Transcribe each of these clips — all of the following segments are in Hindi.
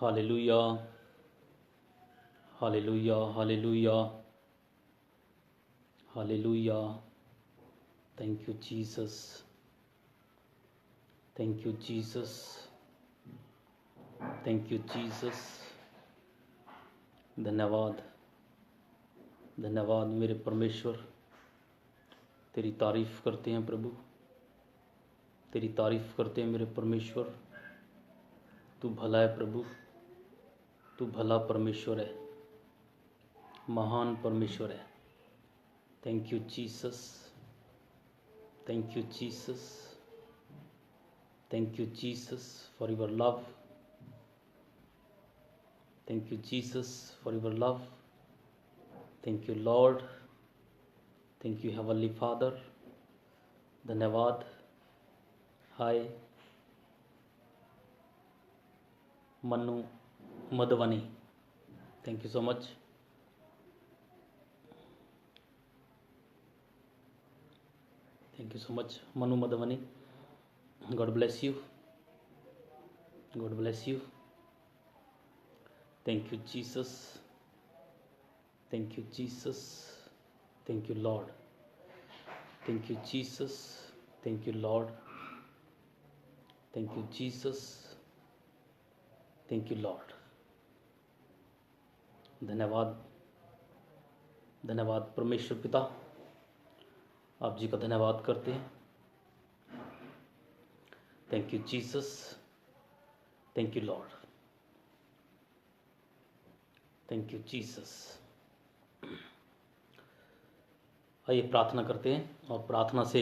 Hallelujah, hallelujah, hallelujah, hallelujah. Thank you Jesus, thank you Jesus, thank you Jesus. धन्यवाद, धन्यवाद मेरे परमेश्वर। तेरी तारीफ़ करते हैं प्रभु, तेरी तारीफ़ करते हैं मेरे परमेश्वर। तू भला है प्रभु, तू भला परमेश्वर है, महान परमेश्वर है। Thank you Jesus, thank you Jesus, thank you Jesus for your love. Thank you Jesus for your love. Thank you Lord, thank you heavenly father. धन्यवाद। Hi Manu Madhvani, thank you so much. Thank you so much Manu Madhvani. God bless you, God bless you. Thank you Jesus, thank you Jesus, thank you Lord. Thank you Jesus, thank you Lord. Thank you Jesus, thank you Lord. धन्यवाद, धन्यवाद परमेश्वर पिता, आप जी का धन्यवाद करते हैं। Thank you Jesus, thank you Lord, thank you Jesus. आइए प्रार्थना करते हैं और प्रार्थना से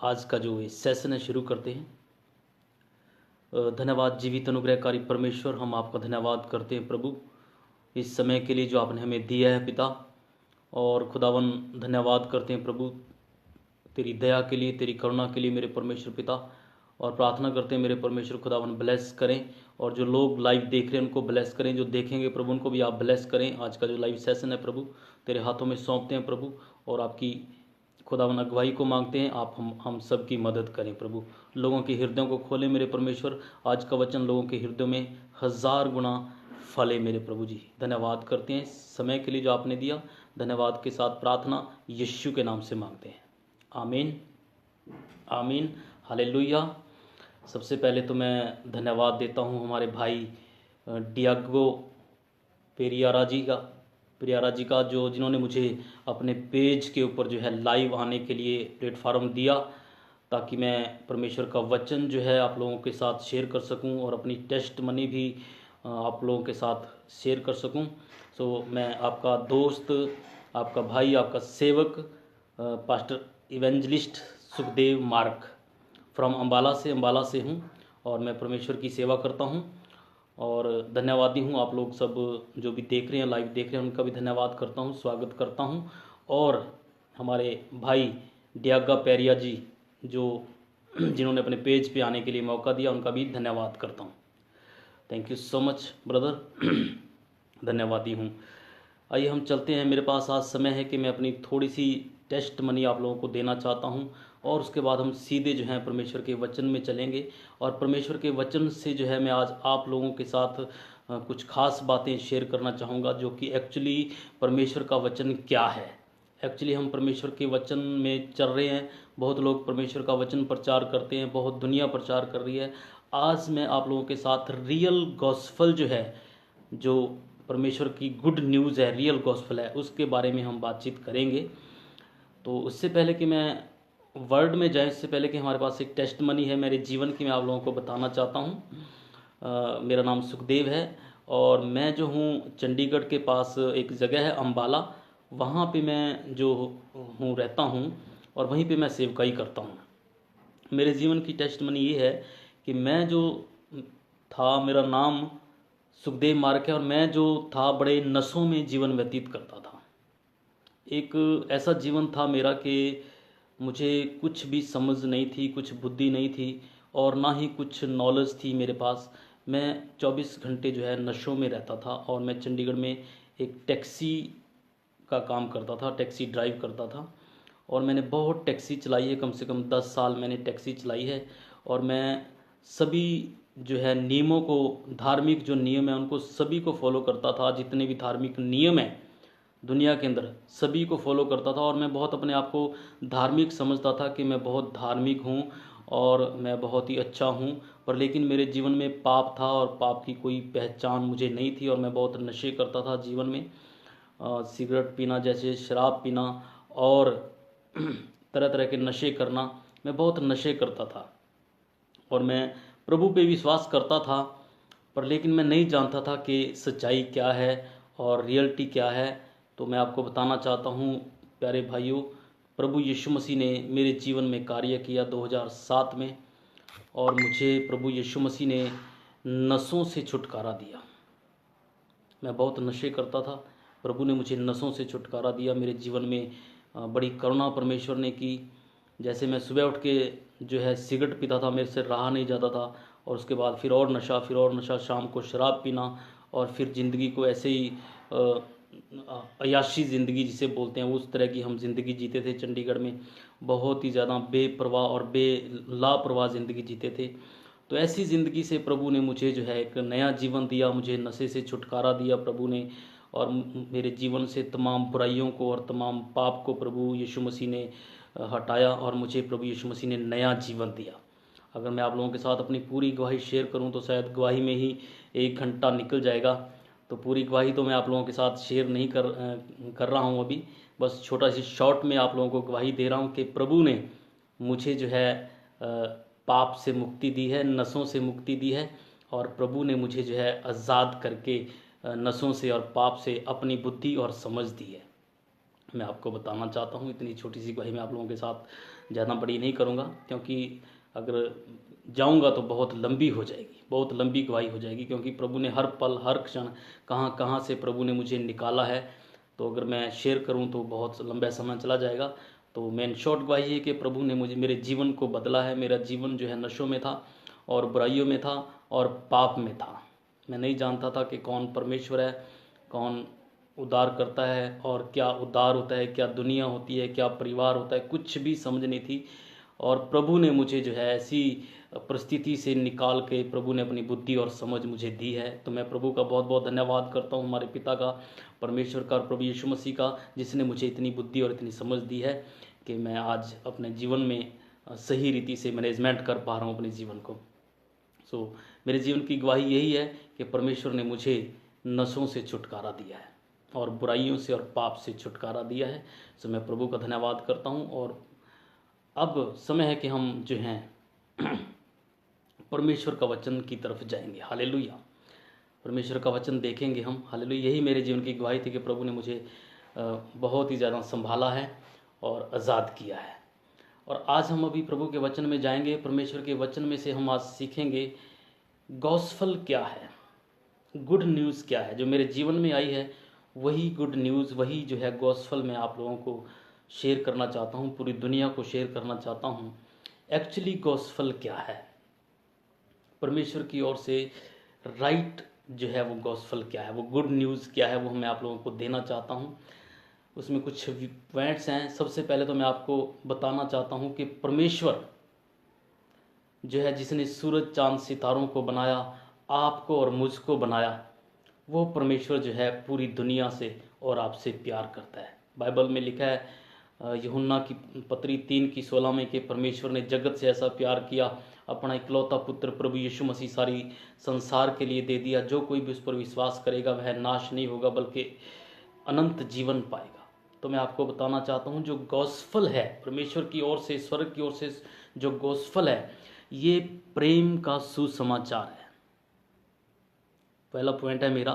आज का जो सेशन है शुरू करते हैं। धन्यवाद जीवित अनुग्रहकारी परमेश्वर, हम आपका धन्यवाद करते हैं प्रभु इस समय के लिए जो आपने हमें दिया है पिता। और खुदावन धन्यवाद करते हैं प्रभु तेरी दया के लिए, तेरी करुणा के लिए मेरे परमेश्वर पिता। और प्रार्थना करते हैं मेरे परमेश्वर खुदावन ब्लेस करें, और जो लोग लाइव देख रहे हैं उनको ब्लेस करें, जो देखेंगे प्रभु उनको भी आप ब्लेस करें। आज का जो लाइव सेशन है प्रभु तेरे हाथों में सौंपते हैं प्रभु, और आपकी खुदावन अगुवाई को मांगते हैं। आप हम सब की मदद करें प्रभु, लोगों के हृदयों को खोलें मेरे परमेश्वर। आज का वचन लोगों के हृदयों में 1000 गुना फले मेरे प्रभु जी। धन्यवाद करते हैं समय के लिए जो आपने दिया। धन्यवाद के साथ प्रार्थना यीशु के नाम से मांगते हैं, आमीन, आमीन, हालेलुया। सबसे पहले तो मैं धन्यवाद देता हूँ हमारे भाई डियागो पेरियारा जी का, जो जिन्होंने मुझे अपने पेज के ऊपर जो है लाइव आने के लिए प्लेटफार्म दिया, ताकि मैं परमेश्वर का वचन जो है आप लोगों के साथ शेयर कर सकूं और अपनी टेस्ट मनी भी आप लोगों के साथ शेयर कर सकूं। सो मैं आपका दोस्त, आपका भाई, आपका सेवक pastor evangelist Sukhdev mark from Ambala से हूं, और मैं परमेश्वर की सेवा करता हूं। और धन्यवादी हूं आप लोग सब जो भी देख रहे हैं, लाइव देख रहे हैं, उनका भी धन्यवाद करता हूं, स्वागत करता हूं। और हमारे भाई डियागा पेरिया जी जो जिन्होंने अपने पेज पे आने के लिए मौका दिया, उनका भी धन्यवाद करता हूं। Thank you so much brother, धन्यवादी हूं। आइए हम चलते हैं। मेरे पास आज समय है कि मैं अपनी थोड़ी सी टेस्ट मनी आप लोगों को देना चाहता हूं, और उसके बाद हम सीधे जो है परमेश्वर के वचन में चलेंगे। और परमेश्वर के वचन से जो है मैं आज आप लोगों के साथ कुछ खास बातें शेयर करना चाहूँगा, जो कि एक्चुअली परमेश्वर का वचन क्या है। एक्चुअली हम परमेश्वर के वचन में चल रहे हैं। बहुत लोग परमेश्वर का वचन प्रचार करते हैं, बहुत दुनिया प्रचार कर रही है। आज मैं आप लोगों के साथ रियल गॉस्पल जो है, जो परमेश्वर की गुड न्यूज़ है, रियल गॉस्पल है, उसके बारे में हम बातचीत करेंगे। तो उससे पहले कि मैं वर्ड में जाए, इससे पहले कि हमारे पास एक टेस्ट मनी है मेरे जीवन की, मैं आप लोगों को बताना चाहता हूँ। मेरा नाम सुखदेव है, और मैं जो हूँ चंडीगढ़ के पास एक जगह है अम्बाला, वहाँ पे मैं जो हूँ रहता हूँ, और वहीं पे मैं सेवकाई करता हूँ। मेरे जीवन की टेस्ट मनी ये है कि मैं जो था, मेरा नाम सुखदेव मार्क है, और मैं जो था बड़े नशों में जीवन व्यतीत करता था। एक ऐसा जीवन था मेरा कि मुझे कुछ भी समझ नहीं थी, कुछ बुद्धि नहीं थी, और ना ही कुछ नॉलेज थी मेरे पास। मैं 24 घंटे जो है नशों में रहता था। और मैं चंडीगढ़ में एक टैक्सी का काम करता था, टैक्सी ड्राइव करता था। और मैंने बहुत टैक्सी चलाई है, कम से कम 10 साल मैंने टैक्सी चलाई है। और मैं सभी जो है नियमों को, धार्मिक जो नियम है उनको सभी को फॉलो करता था। जितने भी धार्मिक नियम हैं दुनिया के अंदर सभी को फॉलो करता था। और मैं बहुत अपने आप को धार्मिक समझता था कि मैं बहुत धार्मिक हूँ और मैं बहुत ही अच्छा हूँ। पर लेकिन मेरे जीवन में पाप था और पाप की कोई पहचान मुझे नहीं थी। और मैं बहुत नशे करता था जीवन में, सिगरेट पीना, जैसे शराब पीना और तरह तरह के नशे करना। मैं बहुत नशे करता था और मैं प्रभु पे विश्वास करता था, पर लेकिन मैं नहीं जानता था कि सच्चाई क्या है और रियलिटी क्या है। तो मैं आपको बताना चाहता हूँ प्यारे भाइयों, प्रभु यीशु मसीह ने मेरे जीवन में कार्य किया 2007 में, और मुझे प्रभु यीशु मसीह ने नशों से छुटकारा दिया। मैं बहुत नशे करता था, प्रभु ने मुझे नशों से छुटकारा दिया। मेरे जीवन में बड़ी करुणा परमेश्वर ने की। जैसे मैं सुबह उठ के जो है सिगरेट पीता था, मेरे से रहा नहीं जाता था, और उसके बाद फिर और नशा, फिर और नशा, शाम को शराब पीना, और फिर ज़िंदगी को ऐसे ही अयाशी ज़िंदगी जिसे बोलते हैं उस तरह की हम ज़िंदगी जीते थे। चंडीगढ़ में बहुत ही ज़्यादा बेपरवाह और लापरवाह ज़िंदगी जीते थे। तो ऐसी ज़िंदगी से प्रभु ने मुझे जो है एक नया जीवन दिया, मुझे नशे से छुटकारा दिया प्रभु ने, और मेरे जीवन से तमाम बुराइयों को और तमाम पाप को प्रभु यीशु मसीह ने हटाया, और मुझे प्रभु यीशु मसीह ने नया जीवन दिया। अगर मैं आप लोगों के साथ अपनी पूरी गवाही शेयर करूं तो शायद गवाही में ही 1 घंटा निकल जाएगा। तो पूरी गवाही तो मैं आप लोगों के साथ शेयर नहीं कर रहा हूं अभी, बस छोटा सी शॉर्ट में आप लोगों को गवाही दे रहा हूं कि प्रभु ने मुझे जो है पाप से मुक्ति दी है, नशों से मुक्ति दी है, और प्रभु ने मुझे जो है आज़ाद करके नशों से और पाप से अपनी बुद्धि और समझ दी है। मैं आपको बताना चाहता हूँ, इतनी छोटी सी गवाही मैं आप लोगों के साथ ज़्यादा बड़ी नहीं करूँगा, क्योंकि अगर जाऊँगा तो बहुत लंबी हो जाएगी, बहुत लंबी गवाही हो जाएगी, क्योंकि प्रभु ने हर पल हर क्षण कहाँ कहाँ से प्रभु ने मुझे निकाला है। तो अगर मैं शेयर करूँ तो बहुत लंबा समय चला जाएगा। तो मेन शॉर्ट गवाही है कि प्रभु ने मुझे, मेरे जीवन को बदला है। मेरा जीवन जो है नशों में था और बुराइयों में था और पाप में था। मैं नहीं जानता था कि कौन परमेश्वर है, कौन उद्धार करता है, और क्या उद्धार होता है, क्या दुनिया होती है, क्या परिवार होता है, कुछ भी समझ नहीं थी। और प्रभु ने मुझे जो है ऐसी परिस्थिति से निकाल के प्रभु ने अपनी बुद्धि और समझ मुझे दी है। तो मैं प्रभु का बहुत बहुत धन्यवाद करता हूँ, हमारे पिता का, परमेश्वर का, प्रभु यीशु मसीह का, जिसने मुझे इतनी बुद्धि और इतनी समझ दी है कि मैं आज अपने जीवन में सही रीति से मैनेजमेंट कर पा रहा हूँ अपने जीवन को। सो मेरे जीवन की गवाही यही है कि परमेश्वर ने मुझे नशों से छुटकारा दिया है और बुराइयों से और पाप से छुटकारा दिया है। सो मैं प्रभु का धन्यवाद करता हूँ। और अब समय है कि हम जो हैं परमेश्वर का वचन की तरफ जाएंगे। हालेलुया। परमेश्वर का वचन देखेंगे हम। हालेलुया। यही मेरे जीवन की गवाही थी कि प्रभु ने मुझे बहुत ही ज़्यादा संभाला है और आज़ाद किया है। और आज हम अभी प्रभु के वचन में जाएंगे। परमेश्वर के वचन में से हम आज सीखेंगे गॉस्पेल क्या है, गुड न्यूज़ क्या है। जो मेरे जीवन में आई है वही गुड न्यूज़, वही जो है गॉस्पेल मैं आप लोगों को शेयर करना चाहता हूँ, पूरी दुनिया को शेयर करना चाहता हूँ। एक्चुअली गॉस्पेल क्या है, परमेश्वर की ओर से राइट जो है वो गॉस्पेल क्या है, वो गुड न्यूज़ क्या है, वो मैं आप लोगों को देना चाहता हूँ। उसमें कुछ पॉइंट्स हैं। सबसे पहले तो मैं आपको बताना चाहता हूँ कि परमेश्वर जो है, जिसने सूरज चांद सितारों को बनाया, आपको और मुझको बनाया, वो परमेश्वर जो है पूरी दुनिया से और आपसे प्यार करता है। बाइबल में लिखा है यूहन्ना की पत्री 3:16 में कि परमेश्वर ने जगत से ऐसा प्यार किया, अपना इकलौता पुत्र प्रभु यीशु मसीह सारी संसार के लिए दे दिया, जो कोई भी उस पर विश्वास करेगा वह नाश नहीं होगा बल्कि अनंत जीवन पाएगा। तो मैं आपको बताना चाहता हूँ जो गॉस्पेल है परमेश्वर की ओर से, स्वर्ग की ओर से जो गॉस्पेल है, ये प्रेम का सुसमाचार है। पहला पॉइंट है मेरा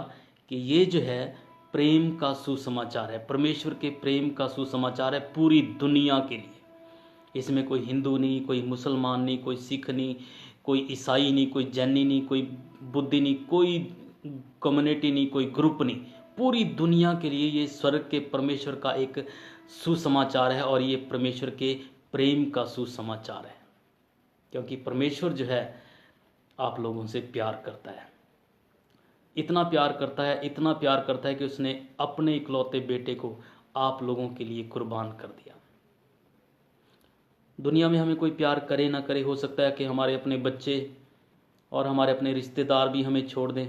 कि ये जो है प्रेम का सुसमाचार है, परमेश्वर के प्रेम का सुसमाचार है पूरी दुनिया के लिए। इसमें कोई हिंदू नहीं, कोई मुसलमान नहीं, कोई सिख नहीं, कोई ईसाई नहीं, कोई जैनी नहीं, कोई बुद्धि नहीं, कोई कम्युनिटी नहीं, कोई ग्रुप नहीं। पूरी दुनिया के लिए ये स्वर्ग के परमेश्वर का एक सुसमाचार है और ये परमेश्वर के प्रेम का सुसमाचार है। क्योंकि परमेश्वर जो है आप लोगों से प्यार करता है, इतना प्यार करता है, इतना प्यार करता है कि उसने अपने इकलौते बेटे को आप लोगों के लिए कुर्बान कर दिया। दुनिया में हमें कोई प्यार करे ना करे, हो सकता है कि हमारे अपने बच्चे और हमारे अपने रिश्तेदार भी हमें छोड़ दें।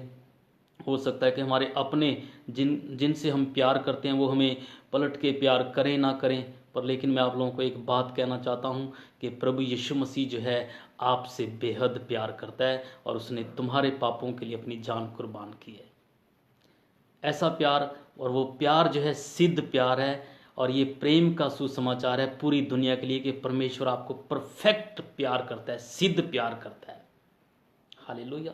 हो सकता है कि हमारे अपने जिनसे हम प्यार करते हैं वो हमें पलट के प्यार करें ना करें, पर लेकिन मैं आप लोगों को एक बात कहना चाहता हूँ कि प्रभु यीशु मसीह जो है आपसे बेहद प्यार करता है और उसने तुम्हारे पापों के लिए अपनी जान कुर्बान की है। ऐसा प्यार, और वो प्यार जो है सिद्ध प्यार है, और ये प्रेम का सुसमाचार है पूरी दुनिया के लिए कि परमेश्वर आपको परफेक्ट प्यार करता है, सिद्ध प्यार करता है। हालेलुया।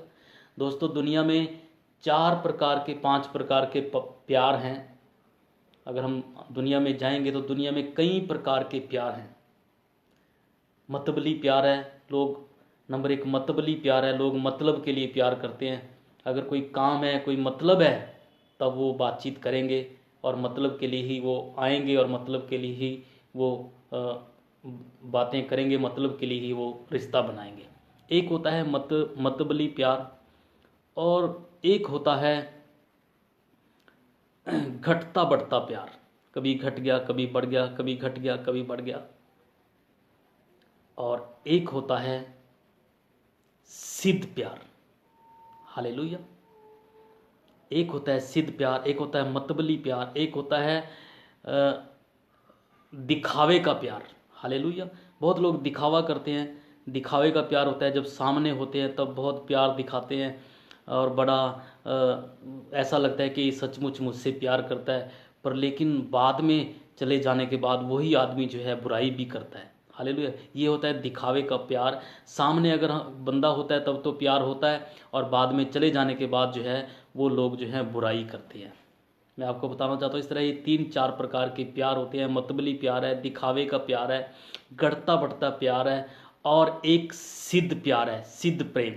दोस्तों, दुनिया में 5 प्रकार के प्यार हैं। अगर हम दुनिया में जाएंगे तो दुनिया में कई प्रकार के प्यार हैं। मतबली प्यार है, लोग नंबर 1 मतबली प्यार है, लोग मतलब के लिए प्यार करते हैं। अगर कोई काम है, कोई मतलब है, तब वो बातचीत करेंगे और मतलब के लिए ही वो आएंगे और मतलब के लिए ही वो बातें करेंगे, मतलब के लिए ही वो रिश्ता बनाएंगे। एक होता है मतबली प्यार, और एक होता है घटता बढ़ता प्यार। कभी घट गया, कभी बढ़ गया, कभी घट गया, कभी बढ़ गया। और एक होता है सिद्ध प्यार। हालेलुया। एक होता है सिद्ध प्यार, एक होता है मतबली प्यार, एक होता है दिखावे का प्यार। हालेलुया। बहुत लोग दिखावा करते हैं। दिखावे का प्यार होता है जब सामने होते हैं तब बहुत प्यार दिखाते हैं और बड़ा ऐसा लगता है कि सचमुच मुझसे प्यार करता है, पर लेकिन बाद में चले जाने के बाद वही आदमी जो है बुराई भी करता है। हालेलुया। ये होता है दिखावे का प्यार। सामने अगर बंदा होता है तब तो प्यार होता है, और बाद में चले जाने के बाद जो है वो लोग जो है बुराई करते हैं। मैं आपको बताना चाहता हूँ इस तरह ये 3-4 प्रकार के प्यार होते हैं। मतबली प्यार है, दिखावे का प्यार है, घटता बढ़ता प्यार है, और एक सिद्ध प्यार है, सिद्ध प्रेम।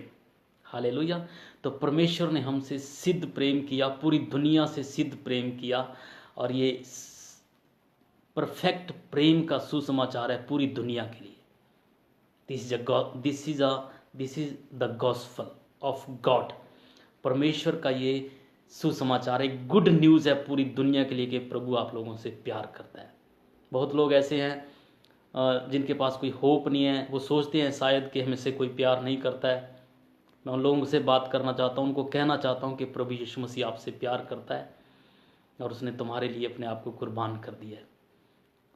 हालेलुया। तो परमेश्वर ने हमसे सिद्ध प्रेम किया, पूरी दुनिया से सिद्ध प्रेम किया, और ये परफेक्ट प्रेम का सुसमाचार है पूरी दुनिया के लिए। This is the gospel of God. परमेश्वर का ये सुसमाचार है, गुड न्यूज़ है पूरी दुनिया के लिए कि प्रभु आप लोगों से प्यार करता है। बहुत लोग ऐसे हैं जिनके पास कोई होप नहीं है, वो सोचते हैं शायद कि हमें से कोई प्यार नहीं करता है। मैं उन लोगों से बात करना चाहता हूँ, उनको कहना चाहता हूँ कि प्रभु यीशु मसीह आपसे प्यार करता है और उसने तुम्हारे लिए अपने आप को कुर्बान कर दिया है।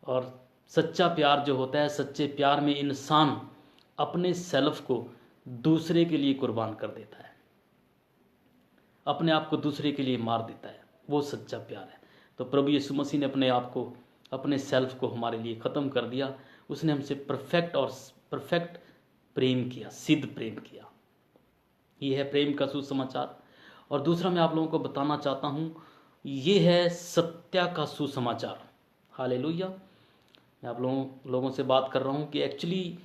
और सच्चा प्यार जो होता है, सच्चे प्यार में इंसान अपने सेल्फ को दूसरे के लिए कुर्बान कर देता है, अपने आप को दूसरे के लिए मार देता है, वो सच्चा प्यार है। तो प्रभु यीशु मसीह ने अपने आप को, अपने सेल्फ को हमारे लिए ख़त्म कर दिया। उसने हमसे परफेक्ट प्रेम किया, सिद्ध प्रेम किया। ये है प्रेम का सुसमाचार। और दूसरा मैं आप लोगों को बताना चाहता हूँ, ये है सत्य का सुसमाचार। हालेलुया। मैं आप लोगों से बात कर रहा हूँ कि एक्चुअली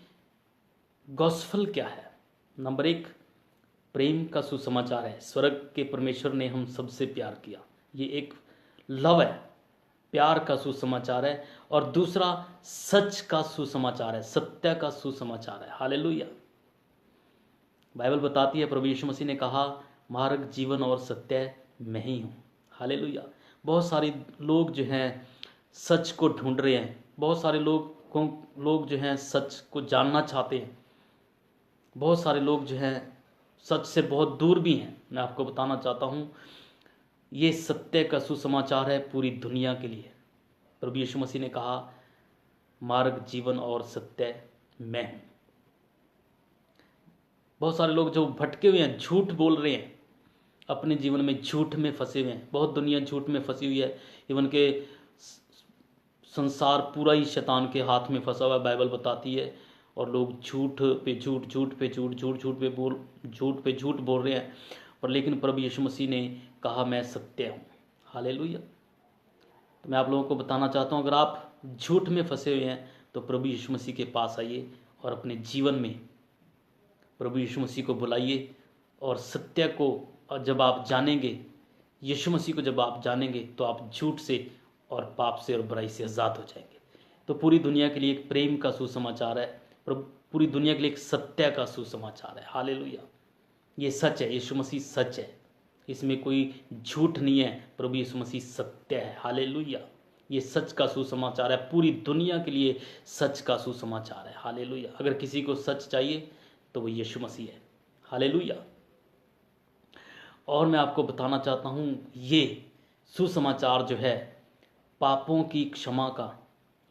गॉस्पेल क्या है। नंबर 1 प्रेम का सुसमाचार है, स्वर्ग के परमेश्वर ने हम सबसे प्यार किया, ये एक लव है, प्यार का सुसमाचार है। और दूसरा सच का सुसमाचार है, सत्य का सुसमाचार है। हालेलुया। बाइबल बताती है, प्रभु यीशु मसीह ने कहा, मार्ग, जीवन और सत्य मैं ही हूँ। हालेलुया। बहुत सारे लोग जो हैं सच को ढूंढ रहे हैं, बहुत सारे लोग जो हैं सच को जानना चाहते हैं, बहुत सारे लोग जो हैं सच से बहुत दूर भी हैं। मैं आपको बताना चाहता हूँ, ये सत्य का सुसमाचार है पूरी दुनिया के लिए। प्रभु यीशु मसीह ने कहा, मार्ग, जीवन और सत्य मैं हूँ। बहुत सारे लोग जो भटके हुए हैं, झूठ बोल रहे हैं, अपने जीवन में झूठ में फंसे हुए हैं। बहुत दुनिया झूठ में फंसी हुई है। इवन के संसार पूरा ही शैतान के हाथ में फंसा हुआ है, बाइबल बताती है। और लोग झूठ पे झूठ, झूठ पे झूठ, झूठ पे झूठ बोल रहे हैं। पर लेकिन प्रभु यीशु मसीह ने कहा, मैं सत्य हूँ। हालेलुया। तो मैं आप लोगों को बताना चाहता हूँ, अगर आप झूठ में फंसे हुए हैं तो प्रभु यीशु मसीह के पास आइए और अपने जीवन में प्रभु यीशु मसीह को बुलाइए। और सत्य को जब आप जानेंगे, यीशु मसीह को जब आप जानेंगे, तो आप झूठ से और पाप से और बुराई से आज़ाद हो जाएंगे। तो पूरी दुनिया के लिए एक प्रेम का सुसमाचार है, पूरी दुनिया के लिए एक सत्य का सुसमाचार है। हालेलुया। ये सच है, यीशु मसीह सच है, इसमें कोई झूठ नहीं है। प्रभु यीशु मसीह सत्य है। हालेलुया। ये सच का सुसमाचार है, पूरी दुनिया के लिए सच का सुसमाचार है। हालेलुया। अगर किसी को सच चाहिए तो वो यीशु मसीह है। हालेलुया। और मैं आपको बताना चाहता हूँ, ये सुसमाचार जो है पापों की क्षमा का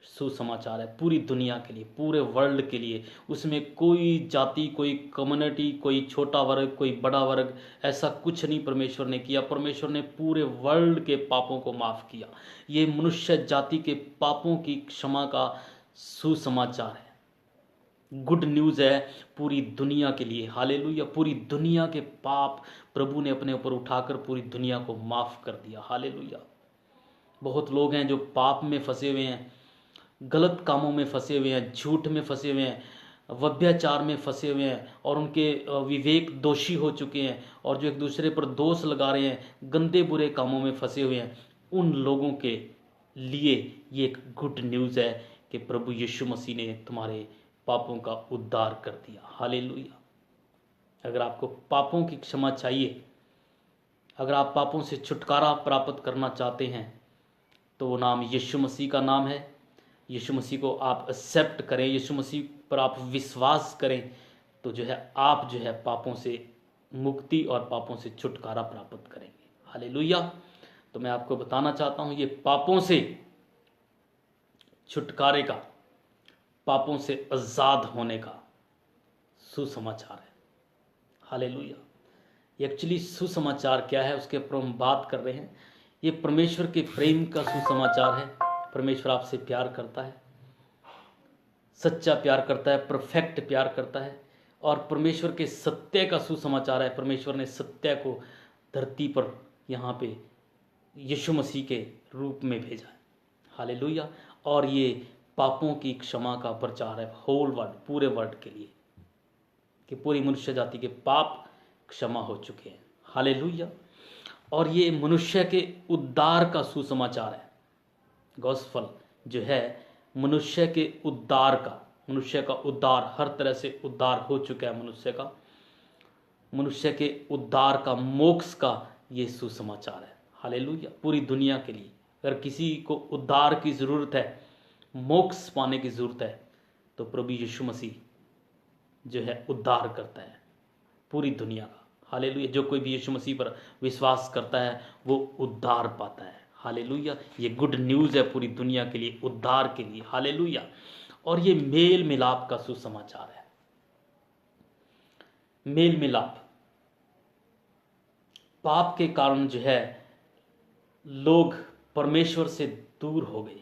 सुसमाचार है पूरी दुनिया के लिए, पूरे वर्ल्ड के लिए। उसमें कोई जाति, कोई कम्युनिटी, कोई छोटा वर्ग, कोई बड़ा वर्ग, ऐसा कुछ नहीं परमेश्वर ने किया। परमेश्वर ने पूरे वर्ल्ड के पापों को माफ़ किया। ये मनुष्य जाति के पापों की क्षमा का सुसमाचार है, गुड न्यूज़ है पूरी दुनिया के लिए। हालेलुया। पूरी दुनिया के पाप प्रभु ने अपने ऊपर उठाकर पूरी दुनिया को माफ़ कर दिया। हालेलुया। बहुत लोग हैं जो पाप में फंसे हुए हैं, गलत कामों में फंसे हुए हैं, झूठ में फंसे हुए हैं, व्यभिचार में फंसे हुए हैं, और उनके विवेक दोषी हो चुके हैं, और जो एक दूसरे पर दोष लगा रहे हैं, गंदे बुरे कामों में फंसे हुए हैं। उन लोगों के लिए ये एक गुड न्यूज़ है कि प्रभु यीशु मसीह ने तुम्हारे पापों का उद्धार कर दिया। हालेलुया। अगर आपको पापों की क्षमा चाहिए, अगर आप पापों से छुटकारा प्राप्त करना चाहते हैं, तो वो नाम यीशु मसीह का नाम है। यीशु मसीह को आप एक्सेप्ट करें, यीशु मसीह पर आप विश्वास करें, तो जो है आप जो है पापों से मुक्ति और पापों से छुटकारा प्राप्त करेंगे। हालेलुया। तो मैं आपको बताना चाहता हूँ, ये पापों से छुटकारे का, पापों से आज़ाद होने का सुसमाचार है। हालेलुया। एक्चुअली सुसमाचार क्या है, उसके ऊपर हम बात कर रहे हैं। ये परमेश्वर के प्रेम का सुसमाचार है। परमेश्वर आपसे प्यार करता है, सच्चा प्यार करता है, परफेक्ट प्यार करता है, और परमेश्वर के सत्य का सुसमाचार है। परमेश्वर ने सत्य को धरती पर यहाँ पे यीशु मसीह के रूप में भेजा है। हालेलुया। और ये पापों की क्षमा का प्रचार है होल वर्ल्ड, पूरे वर्ल्ड के लिए, कि पूरी मनुष्य जाति के पाप क्षमा हो चुके हैं। हालेलुया। और ये मनुष्य के उद्धार का सुसमाचार है। गॉस्पेल जो है मनुष्य के उद्धार का, मनुष्य का उद्धार, हर तरह से उद्धार हो चुका है मनुष्य का, मनुष्य के उद्धार का, मोक्ष का ये सुसमाचार है। हालेलुया। पूरी दुनिया के लिए अगर किसी को उद्धार की ज़रूरत है, मोक्ष पाने की ज़रूरत है, तो प्रभु यीशु मसीह जो है उद्धार करता है पूरी दुनिया का। हालेलुया। जो कोई भी यीशु मसीह पर विश्वास करता है वो उद्धार पाता है। हालेलुया। ये गुड न्यूज़ है पूरी दुनिया के लिए, उद्धार के लिए। हालेलुया। और ये मेल मिलाप का सुसमाचार है। मेल मिलाप, पाप के कारण जो है लोग परमेश्वर से दूर हो गए,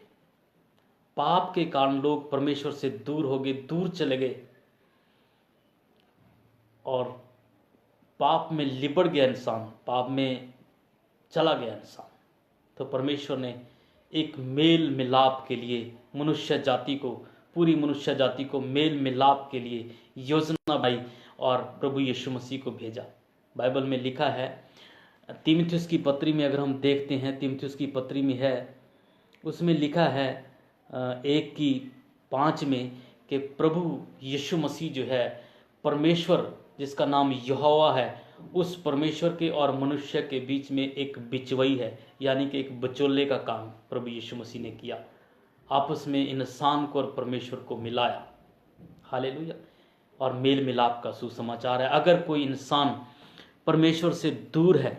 पाप के कारण लोग परमेश्वर से दूर हो गए, दूर चले गए, और पाप में लिपट गया इंसान, पाप में चला गया इंसान। तो परमेश्वर ने एक मेल मिलाप के लिए मनुष्य जाति को, पूरी मनुष्य जाति को मेल मिलाप के लिए योजना बनाई और प्रभु यीशु मसीह को भेजा। बाइबल में लिखा है, तीमुथियुस की पत्री में अगर हम देखते हैं, तीमुथियुस की पत्री में है, उसमें लिखा है 1:5 में कि प्रभु यीशु मसीह जो है परमेश्वर जिसका नाम यहोवा है, उस परमेश्वर के और मनुष्य के बीच में एक बिचवई है, यानी कि एक बचोले का काम प्रभु यीशु मसीह ने किया, आपस में इंसान को और परमेश्वर को मिलाया। हालेलुया। और मेल मिलाप का सुसमाचार है। अगर कोई इंसान परमेश्वर से दूर है,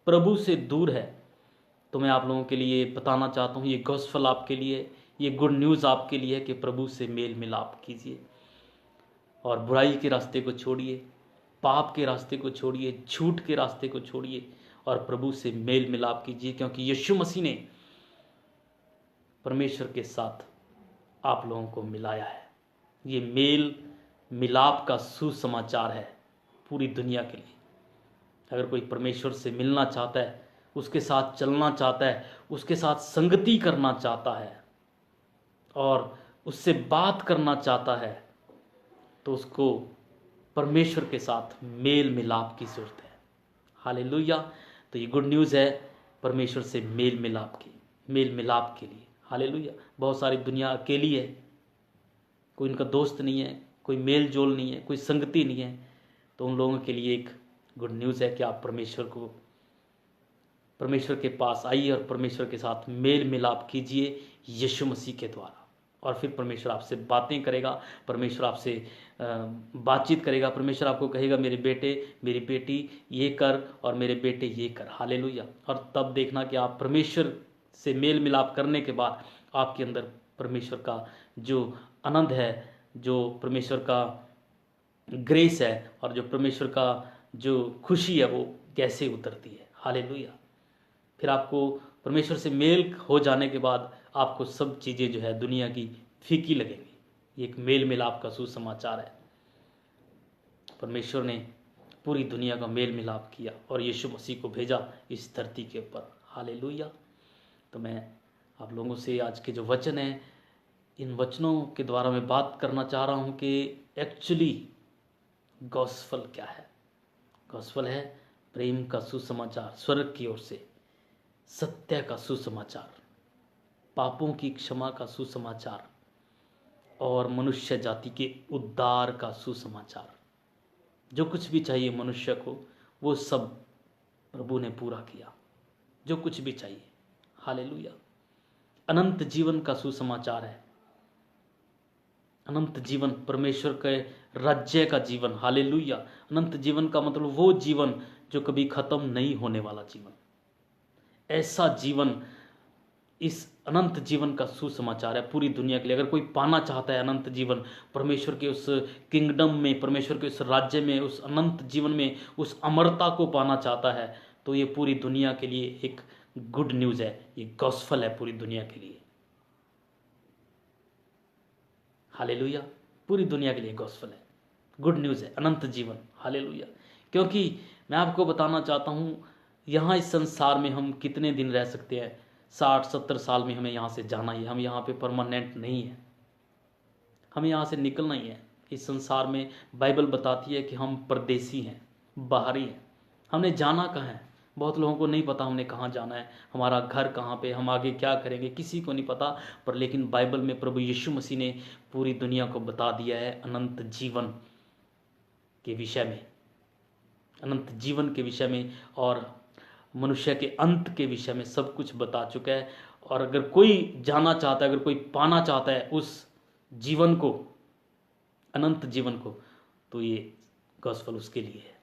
प्रभु से दूर है, तो मैं आप लोगों के लिए बताना चाहता हूँ, ये गॉस्पेल आपके लिए, ये गुड न्यूज़ आपके लिए है कि प्रभु से मेल मिलाप कीजिए और बुराई के रास्ते को छोड़िए, पाप के रास्ते को छोड़िए, झूठ के रास्ते को छोड़िए और प्रभु से मेल मिलाप कीजिए, क्योंकि यीशु मसीह ने परमेश्वर के साथ आप लोगों को मिलाया है। ये मेल मिलाप का सुसमाचार है पूरी दुनिया के लिए। अगर कोई परमेश्वर से मिलना चाहता है, उसके साथ चलना चाहता है, उसके साथ संगति करना चाहता है और उससे बात करना चाहता है, तो उसको परमेश्वर के साथ मेल मिलाप की ज़रूरत है। हालेलुया। तो ये गुड न्यूज़ है परमेश्वर से मेल मिलाप के लिए। हालेलुया। बहुत सारी दुनिया अकेली है, कोई उनका दोस्त नहीं है, कोई मेल जोल नहीं है, कोई संगति नहीं है। तो उन लोगों के लिए एक गुड न्यूज़ है कि आप परमेश्वर के पास आइए और परमेश्वर के साथ मेल मिलाप कीजिए यीशु मसीह के द्वारा। और फिर परमेश्वर आपसे बातें करेगा, परमेश्वर आपसे बातचीत करेगा, परमेश्वर आपको कहेगा मेरे बेटे मेरी बेटी ये कर और मेरे बेटे ये कर। हालेलुया। और तब देखना कि आप परमेश्वर से मेल मिलाप करने के बाद आपके अंदर परमेश्वर का जो आनंद है, जो परमेश्वर का ग्रेस है और जो परमेश्वर का जो खुशी है वो कैसे उतरती है। हालेलुया। फिर आपको परमेश्वर से मेल हो जाने के बाद आपको सब चीज़ें जो है दुनिया की फीकी लगेंगी। ये एक मेल मिलाप का सुसमाचार है। परमेश्वर ने पूरी दुनिया का मेल मिलाप किया और यीशु मसीह को भेजा इस धरती के ऊपर। हालेलुया। तो मैं आप लोगों से आज के जो वचन है, इन वचनों के द्वारा मैं बात करना चाह रहा हूँ कि एक्चुअली गॉस्पेल क्या है। गॉस्पेल है प्रेम का सुसमाचार, स्वर्ग की ओर से सत्य का सुसमाचार, पापों की क्षमा का सुसमाचार और मनुष्य जाति के उद्धार का सुसमाचार। जो कुछ भी चाहिए मनुष्य को वो सब प्रभु ने पूरा किया, जो कुछ भी चाहिए। हालेलुया। अनंत जीवन का सुसमाचार है, अनंत जीवन, परमेश्वर के राज्य का जीवन। हालेलुया। अनंत जीवन का मतलब वो जीवन जो कभी खत्म नहीं होने वाला जीवन। ऐसा जीवन, इस अनंत जीवन का सुसमाचार है पूरी दुनिया के लिए। अगर कोई पाना चाहता है अनंत जीवन, परमेश्वर के उस किंगडम में, परमेश्वर के उस राज्य में, उस अनंत जीवन में, उस अमरता को पाना चाहता है, तो ये पूरी दुनिया के लिए एक गुड न्यूज़ है, ये गॉस्पेल है पूरी दुनिया के लिए। हालेलुया। पूरी दुनिया के लिए गॉस्पेल है, गुड न्यूज़ है, अनंत जीवन। हालेलुया। क्योंकि मैं आपको बताना चाहता हूँ, यहाँ इस संसार में हम कितने दिन रह सकते हैं। 60-70 साल में हमें यहाँ से जाना ही है। हम यहाँ पे परमानेंट नहीं है, हमें यहाँ से निकलना ही है। इस संसार में बाइबल बताती है कि हम परदेसी हैं, बाहरी हैं। हमने जाना कहाँ है, बहुत लोगों को नहीं पता हमने कहाँ जाना है, हमारा घर कहाँ पे, हम आगे क्या करेंगे, किसी को नहीं पता। पर लेकिन बाइबल में प्रभु यीशु मसीह ने पूरी दुनिया को बता दिया है अनंत जीवन के विषय में, अनंत जीवन के विषय में और मनुष्य के अंत के विषय में सब कुछ बता चुका है। और अगर कोई जाना चाहता है, अगर कोई पाना चाहता है उस जीवन को, अनंत जीवन को, तो ये गॉस्पेल उसके लिए है।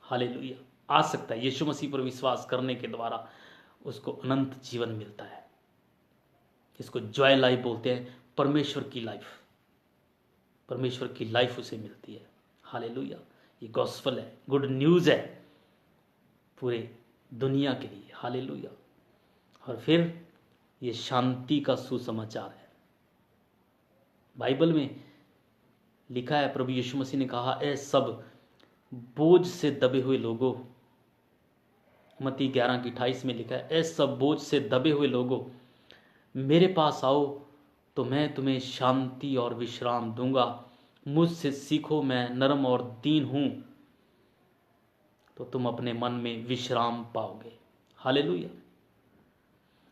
हालेलुया। आ सकता है, यीशु मसीह पर विश्वास करने के द्वारा उसको अनंत जीवन मिलता है। इसको जॉय लाइफ बोलते हैं, परमेश्वर की लाइफ, परमेश्वर की लाइफ उसे मिलती है। हालेलुया। ये गॉस्पेल है, गुड न्यूज़ है पूरे दुनिया के लिए। हालेलुया। और फिर ये शांति का सुसमाचार है। बाइबल में लिखा है, प्रभु यीशु मसीह ने कहा, ए सब बोझ से दबे हुए लोगों, मत्ती 11:28 में लिखा है, ए सब बोझ से दबे हुए लोगों मेरे पास आओ तो मैं तुम्हें शांति और विश्राम दूंगा। मुझसे सीखो, मैं नरम और दीन हूं, तो तुम अपने मन में विश्राम पाओगे। हालेलुया।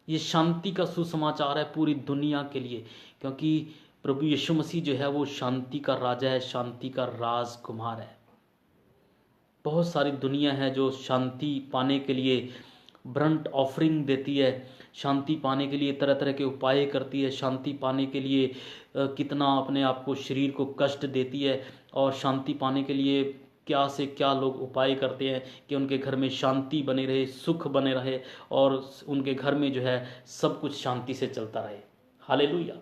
ये शांति का सुसमाचार है पूरी दुनिया के लिए, क्योंकि प्रभु यीशु मसीह जो है वो शांति का राजा है, शांति का राजकुमार है। बहुत सारी दुनिया है जो शांति पाने के लिए ब्रंट ऑफरिंग देती है, शांति पाने के लिए तरह तरह के उपाय करती है, शांति पाने के लिए कितना अपने आप को, शरीर को कष्ट देती है, और शांति पाने के लिए क्या से क्या लोग उपाय करते हैं कि उनके घर में शांति बने रहे, सुख बने रहे, और उनके घर में जो है सब कुछ शांति से चलता रहे। हालेलुया।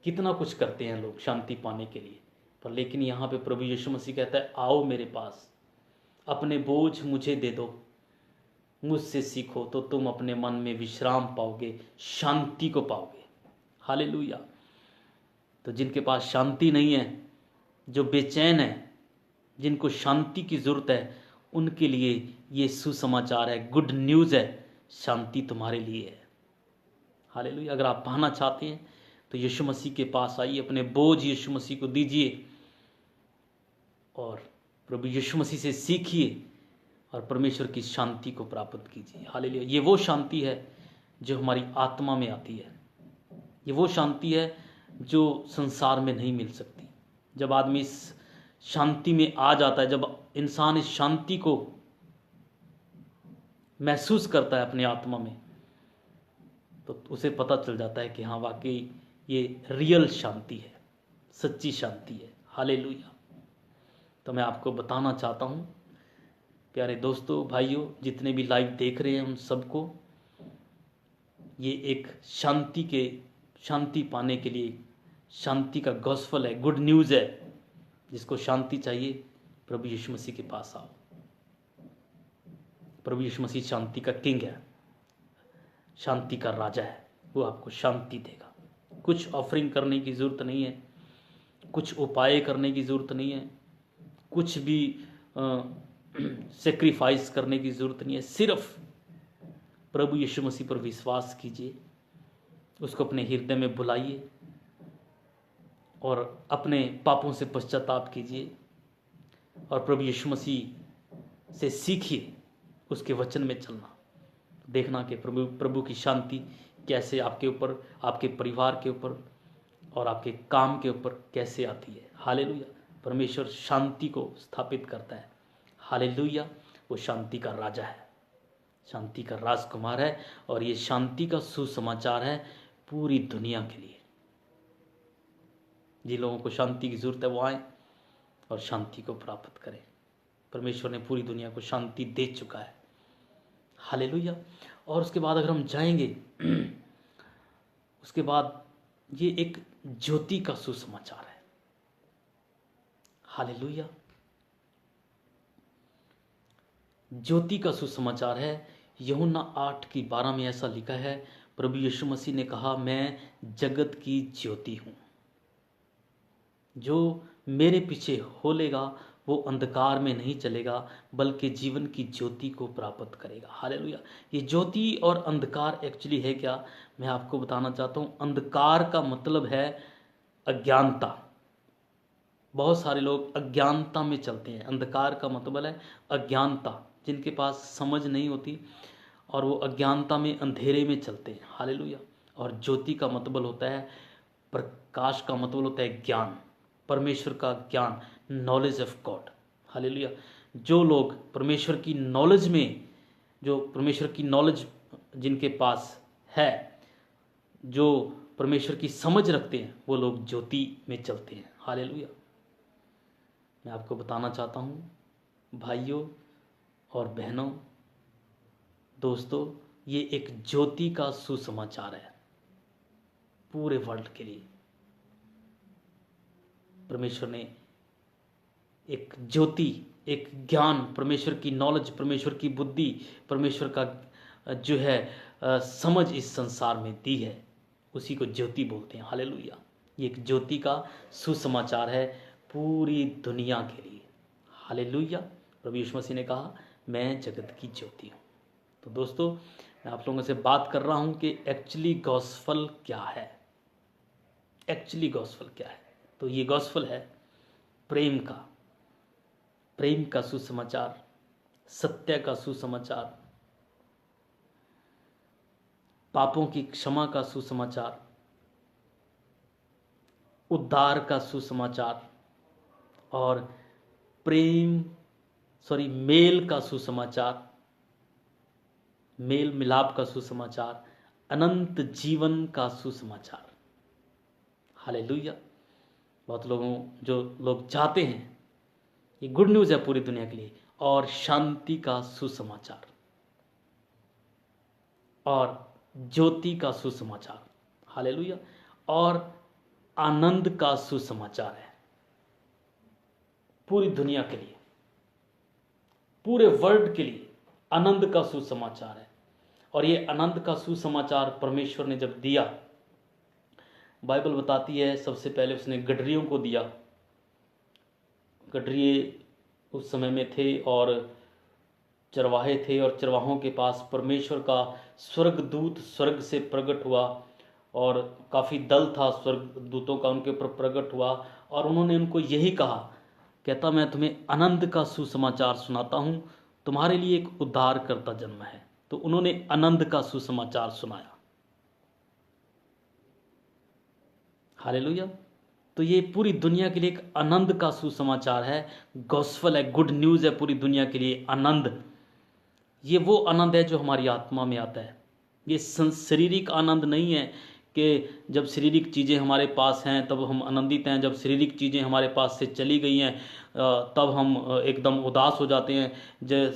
कितना कुछ करते हैं लोग शांति पाने के लिए। पर लेकिन यहाँ पे प्रभु यीशु मसीह कहता है, आओ मेरे पास, अपने बोझ मुझे दे दो, मुझसे सीखो तो तुम अपने मन में विश्राम पाओगे, शांति को पाओगे। हालेलुया। तो जिनके पास शांति नहीं है, जो बेचैन है, जिनको शांति की ज़रूरत है, उनके लिए ये सुसमाचार है, गुड न्यूज़ है, शांति तुम्हारे लिए है। हालेलुया। अगर आप पाना चाहते हैं तो यीशु मसीह के पास आइए, अपने बोझ यीशु मसीह को दीजिए और प्रभु यीशु मसीह से सीखिए और परमेश्वर की शांति को प्राप्त कीजिए। हालेलुया। ये वो शांति है जो हमारी आत्मा में आती है, ये वो शांति है जो संसार में नहीं मिल सकती। जब आदमी इस शांति में आ जाता है, जब इंसान इस शांति को महसूस करता है अपने आत्मा में, तो उसे पता चल जाता है कि हाँ वाकई ये रियल शांति है, सच्ची शांति है। हालेलुया। तो मैं आपको बताना चाहता हूँ प्यारे दोस्तों, भाइयों, जितने भी लाइव देख रहे हैं उन सबको ये एक शांति पाने के लिए शांति का गॉस्पेल है, गुड न्यूज़ है। जिसको शांति चाहिए प्रभु यीशु मसीह के पास आओ। प्रभु यीशु मसीह शांति का किंग है, शांति का राजा है। वो आपको शांति देगा। कुछ ऑफरिंग करने की ज़रूरत नहीं है, कुछ उपाय करने की ज़रूरत नहीं है, कुछ भी सेक्रीफाइस करने की ज़रूरत नहीं है। सिर्फ प्रभु यीशु मसीह पर विश्वास कीजिए, उसको अपने हृदय में बुलाइए और अपने पापों से पश्चाताप कीजिए और प्रभु यीशु मसीह से सीखिए उसके वचन में चलना। देखना कि प्रभु की शांति कैसे आपके ऊपर, आपके परिवार के ऊपर और आपके काम के ऊपर कैसे आती है। हालेलुया। परमेश्वर शांति को स्थापित करता है। हालेलुया। वो शांति का राजा है, शांति का राजकुमार है और ये शांति का सुसमाचार है पूरी दुनिया के लिए। जिन लोगों को शांति की जरूरत है वो आए और शांति को प्राप्त करें। परमेश्वर ने पूरी दुनिया को शांति दे चुका है। हालेलुया। और उसके बाद अगर हम जाएंगे उसके बाद ये एक ज्योति का सुसमाचार है। हालेलुया। ज्योति का सुसमाचार है। यूहन्ना 8:12 में ऐसा लिखा है, प्रभु यीशु मसीह ने कहा, मैं जगत की ज्योति हूँ, जो मेरे पीछे हो लेगा वो अंधकार में नहीं चलेगा बल्कि जीवन की ज्योति को प्राप्त करेगा। हालेलुया। ये ज्योति और अंधकार एक्चुअली है क्या, मैं आपको बताना चाहता हूँ। अंधकार का मतलब है अज्ञानता। बहुत सारे लोग अज्ञानता में चलते हैं। अंधकार का मतलब है अज्ञानता, जिनके पास समझ नहीं होती और वो अज्ञानता में, अंधेरे में चलते हैं। हालेलुया। और ज्योति का मतलब होता है प्रकाश, का मतलब होता है ज्ञान, परमेश्वर का ज्ञान, नॉलेज ऑफ गॉड। हालेलुया। जो लोग परमेश्वर की नॉलेज में, जो परमेश्वर की नॉलेज जिनके पास है, जो परमेश्वर की समझ रखते हैं, वो लोग ज्योति में चलते हैं। हालेलुया। मैं आपको बताना चाहता हूँ भाइयों और बहनों, दोस्तों, ये एक ज्योति का सुसमाचार है पूरे वर्ल्ड के लिए। परमेश्वर ने एक ज्योति, एक ज्ञान, परमेश्वर की नॉलेज, परमेश्वर की बुद्धि, परमेश्वर का जो है समझ इस संसार में दी है, उसी को ज्योति बोलते हैं। हालेलुया। ये एक ज्योति का सुसमाचार है पूरी दुनिया के लिए। हालेलुया। प्रभु यीशु मसीह ने कहा, मैं जगत की ज्योति हूँ। तो दोस्तों, मैं आप लोगों से बात कर रहा हूँ कि एक्चुअली गॉस्पेल क्या है। एक्चुअली गॉस्पेल क्या है? तो ये गॉस्पेल है प्रेम का सुसमाचार, सत्य का सुसमाचार, पापों की क्षमा का सुसमाचार, उद्धार का सुसमाचार और मेल का सुसमाचार, मेल मिलाप का सुसमाचार, अनंत जीवन का सुसमाचार। हालेलुया। बहुत जो लोग चाहते हैं, ये गुड न्यूज़ है पूरी दुनिया के लिए। और शांति का सुसमाचार और ज्योति का सुसमाचार। हालेलुया। और आनंद का सुसमाचार है पूरी दुनिया के लिए, पूरे वर्ल्ड के लिए आनंद का सुसमाचार है। और ये आनंद का सुसमाचार परमेश्वर ने जब दिया, बाइबल बताती है सबसे पहले उसने गडरियों को दिया। गडरिये उस समय में थे और चरवाहे थे, और चरवाहों के पास परमेश्वर का स्वर्गदूत स्वर्ग से प्रकट हुआ और काफ़ी दल था स्वर्गदूतों का उनके ऊपर प्रकट हुआ। और उन्होंने उनको यही कहा, कहता, मैं तुम्हें आनंद का सुसमाचार सुनाता हूँ, तुम्हारे लिए एक उद्धारकर्ता जन्म है। तो उन्होंने आनंद का सुसमाचार सुनाया। हालेलुया। तो ये पूरी दुनिया के लिए एक आनंद का सुसमाचार है, गॉस्पेल है, गुड न्यूज़ है पूरी दुनिया के लिए। आनंद, ये वो आनंद है जो हमारी आत्मा में आता है, ये शारीरिक आनंद नहीं है कि जब शारीरिक चीज़ें हमारे पास हैं तब हम आनंदित हैं, जब शारीरिक चीज़ें हमारे पास से चली गई हैं तब हम एकदम उदास हो जाते हैं। जब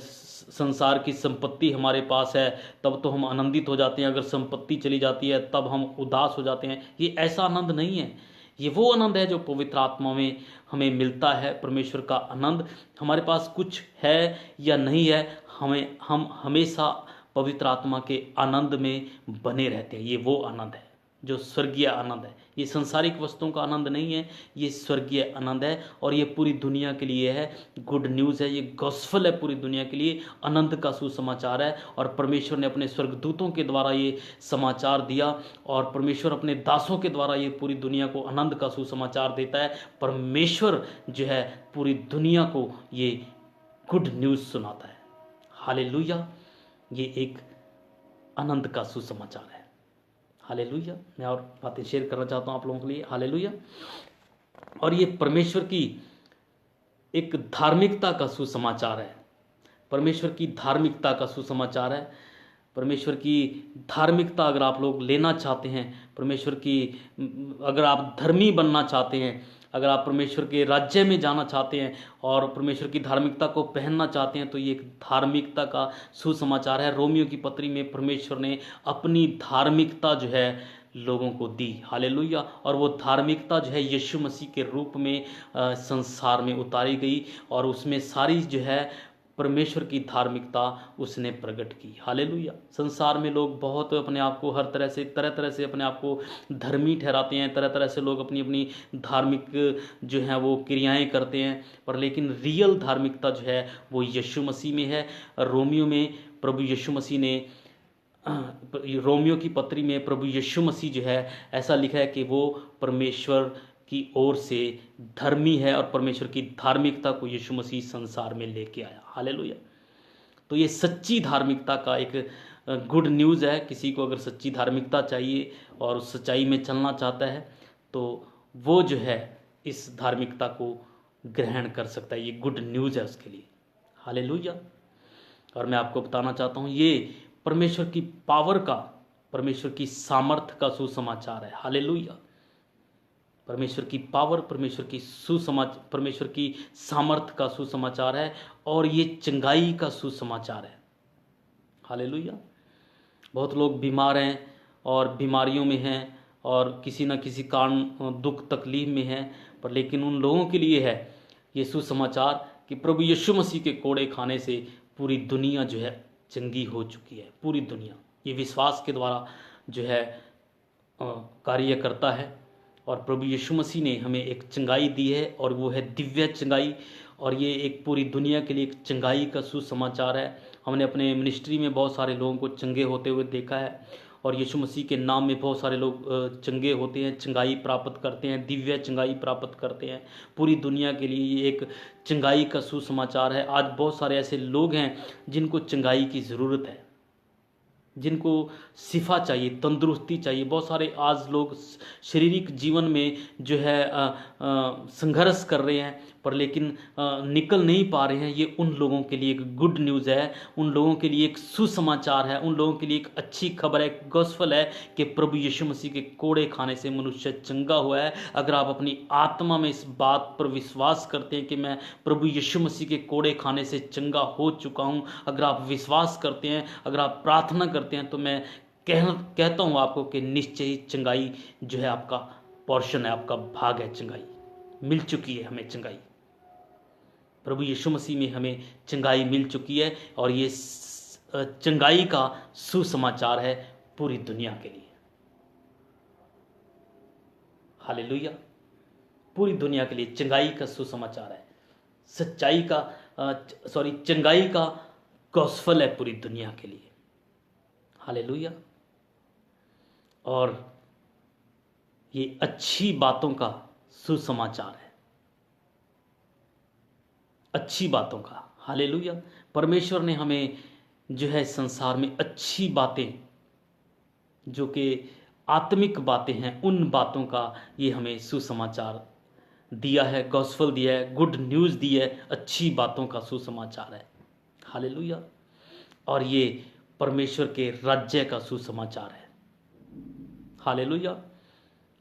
संसार की संपत्ति हमारे पास है तब तो हम आनंदित हो जाते हैं, अगर संपत्ति चली जाती है तब हम उदास हो जाते हैं। ये ऐसा आनंद नहीं है। ये वो आनंद है जो पवित्र आत्मा में हमें मिलता है। परमेश्वर का आनंद, हमारे पास कुछ है या नहीं है, हम हमेशा पवित्र आत्मा के आनंद में बने रहते हैं। ये वो आनंद है जो स्वर्गीय आनंद है। ये संसारिक वस्तुओं का आनंद नहीं है, ये स्वर्गीय आनंद है। और ये पूरी दुनिया के लिए है, गुड न्यूज़ है, ये गॉस्पेल है पूरी दुनिया के लिए, आनंद का सुसमाचार है। और परमेश्वर ने अपने स्वर्गदूतों के द्वारा ये समाचार दिया, और परमेश्वर अपने दासों के द्वारा ये पूरी दुनिया को आनंद का सुसमाचार देता है। परमेश्वर जो है पूरी दुनिया को ये गुड न्यूज़ सुनाता है। हालेलुया! ये एक आनंद का सुसमाचार है। हालेलुया! मैं और बातें शेयर करना चाहता हूँ आप लोगों के लिए। हालेलुया! और ये परमेश्वर की एक धार्मिकता का सुसमाचार है। परमेश्वर की धार्मिकता का सुसमाचार है। परमेश्वर की धार्मिकता अगर आप लोग लेना चाहते हैं, परमेश्वर की अगर आप धर्मी बनना चाहते हैं, अगर आप परमेश्वर के राज्य में जाना चाहते हैं और परमेश्वर की धार्मिकता को पहनना चाहते हैं, तो ये एक धार्मिकता का सुसमाचार है। रोमियो की पत्री में परमेश्वर ने अपनी धार्मिकता जो है लोगों को दी। हालेलुया! और वो धार्मिकता जो है यीशु मसीह के रूप में संसार में उतारी गई, और उसमें सारी जो है परमेश्वर की धार्मिकता उसने प्रकट की। हालेलुया! संसार में लोग बहुत अपने आप को हर तरह से अपने आप को धर्मी ठहराते हैं, तरह तरह से लोग अपनी अपनी धार्मिक जो है वो क्रियाएं करते हैं, पर लेकिन रियल धार्मिकता जो है वो यीशु मसीह में है। रोमियो में प्रभु यीशु मसीह ने रोमियो की पत्री में प्रभु यीशु मसीह जो है ऐसा लिखा है कि वो परमेश्वर की ओर से धर्मी है, और परमेश्वर की धार्मिकता को यीशु मसीह संसार में लेके आया। हालेलुया! तो ये सच्ची धार्मिकता का एक गुड न्यूज़ है। किसी को अगर सच्ची धार्मिकता चाहिए और उस सच्चाई में चलना चाहता है तो वो जो है इस धार्मिकता को ग्रहण कर सकता है। ये गुड न्यूज़ है उसके लिए। हालेलुया! और मैं आपको बताना चाहता हूँ ये परमेश्वर की पावर का, परमेश्वर की सामर्थ का सुसमाचार है। हालेलुया! परमेश्वर की पावर, परमेश्वर की सामर्थ का सुसमाचार है, और ये चंगाई का सुसमाचार है। हालेलुया! बहुत लोग बीमार हैं और बीमारियों में हैं और किसी न किसी कारण दुख तकलीफ में हैं, पर लेकिन उन लोगों के लिए है ये सुसमाचार कि प्रभु यीशु मसीह के कोड़े खाने से पूरी दुनिया जो है चंगी हो चुकी है। पूरी दुनिया ये विश्वास के द्वारा जो है कार्य करता है, और प्रभु यीशु मसीह ने हमें एक चंगाई दी है, और वो है दिव्य चंगाई। और ये एक पूरी दुनिया के लिए एक चंगाई का सुसमाचार है। हमने अपने मिनिस्ट्री में बहुत सारे लोगों को चंगे होते हुए देखा है, और यीशु मसीह के नाम में बहुत सारे लोग चंगे होते हैं, चंगाई प्राप्त करते हैं, दिव्य चंगाई प्राप्त करते हैं। पूरी दुनिया के लिए ये एक चंगाई का सुसमाचार है। आज बहुत सारे ऐसे लोग हैं जिनको चंगाई की ज़रूरत है, जिनको शिफा चाहिए, तंदुरुस्ती चाहिए। बहुत सारे आज लोग शारीरिक जीवन में जो है संघर्ष कर रहे हैं, पर लेकिन निकल नहीं पा रहे हैं। ये उन लोगों के लिए एक गुड न्यूज़ है, उन लोगों के लिए एक सुसमाचार है, उन लोगों के लिए एक अच्छी खबर है, एक गॉस्पेल है कि प्रभु यीशु मसीह के कोड़े खाने से मनुष्य चंगा हुआ है। अगर आप अपनी आत्मा में इस बात पर विश्वास करते हैं कि मैं प्रभु यीशु मसीह के कोड़े खाने से चंगा हो चुका हूँ, अगर आप विश्वास करते हैं, अगर आप प्रार्थना करते हैं, तो मैं कहता हूँ आपको कि निश्चय ही चंगाई जो है आपका पोर्शन है, आपका भाग है। चंगाई मिल चुकी है हमें, चंगाई प्रभु यीशु मसीह में हमें चंगाई मिल चुकी है, और ये चंगाई का सुसमाचार है पूरी दुनिया के लिए। हालेलुया! पूरी दुनिया के लिए चंगाई का सुसमाचार है, चंगाई का गॉस्पेल है पूरी दुनिया के लिए। हालेलुया! और ये अच्छी बातों का सुसमाचार है, अच्छी बातों का। हालेलुया! परमेश्वर ने हमें जो है संसार में अच्छी बातें, जो कि आत्मिक बातें हैं, उन बातों का ये हमें सुसमाचार दिया है, गॉस्पेल दिया है, गुड न्यूज़ दी है, अच्छी बातों का सुसमाचार है। हालेलुया! और ये परमेश्वर के राज्य का सुसमाचार है। हालेलुया।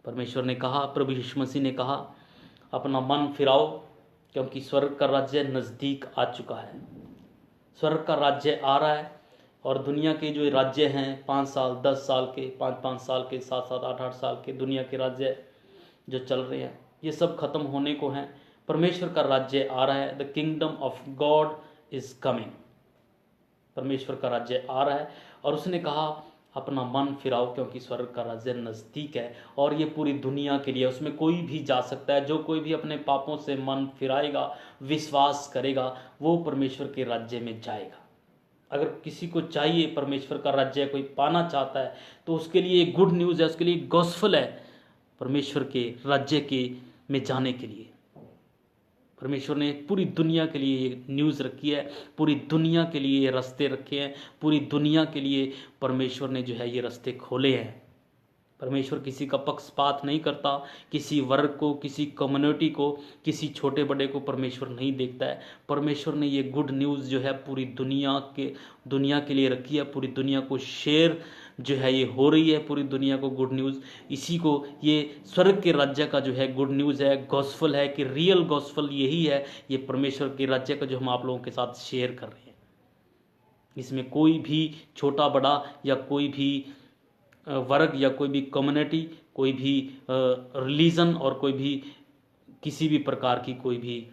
परमेश्वर ने कहा, प्रभु यीशु मसीह ने कहा, अपना मन फिराओ क्योंकि स्वर्ग का राज्य नज़दीक आ चुका है। स्वर्ग का राज्य आ रहा है और दुनिया के जो राज्य हैं 5 साल 10 साल के 5-5 साल के 7-7 8-8 साल के दुनिया के राज्य जो चल रहे हैं ये सब खत्म होने को हैं। परमेश्वर का राज्य आ रहा है। The kingdom of God is coming. परमेश्वर का राज्य आ रहा है और उसने कहा अपना मन फिराओ क्योंकि स्वर्ग का राज्य नज़दीक है। और ये पूरी दुनिया के लिए, उसमें कोई भी जा सकता है। जो कोई भी अपने पापों से मन फिराएगा, विश्वास करेगा, वो परमेश्वर के राज्य में जाएगा। अगर किसी को चाहिए परमेश्वर का राज्य, कोई पाना चाहता है, तो उसके लिए गुड न्यूज़ है, उसके लिए गॉस्पेल है परमेश्वर के राज्य के में जाने के लिए। परमेश्वर ने पूरी दुनिया के लिए ये न्यूज़ रखी है, पूरी दुनिया के लिए ये रास्ते रखे हैं, पूरी दुनिया के लिए परमेश्वर ने जो है ये रास्ते खोले हैं। परमेश्वर किसी का पक्षपात नहीं करता, किसी वर्ग को, किसी कम्युनिटी को, किसी छोटे बड़े को परमेश्वर नहीं देखता है। परमेश्वर ने ये गुड न्यूज़ जो है पूरी दुनिया के लिए रखी है। पूरी दुनिया को शेयर जो है ये हो रही है, पूरी दुनिया को गुड न्यूज़, इसी को ये स्वर्ग के राज्य का जो है गुड न्यूज़ है, गॉस्पेल है कि रियल गॉस्पेल यही है। ये परमेश्वर के राज्य का जो हम आप लोगों के साथ शेयर कर रहे हैं, इसमें कोई भी छोटा बड़ा या कोई भी वर्ग या कोई भी कम्युनिटी, कोई भी रिलीजन और कोई भी किसी भी प्रकार की कोई भी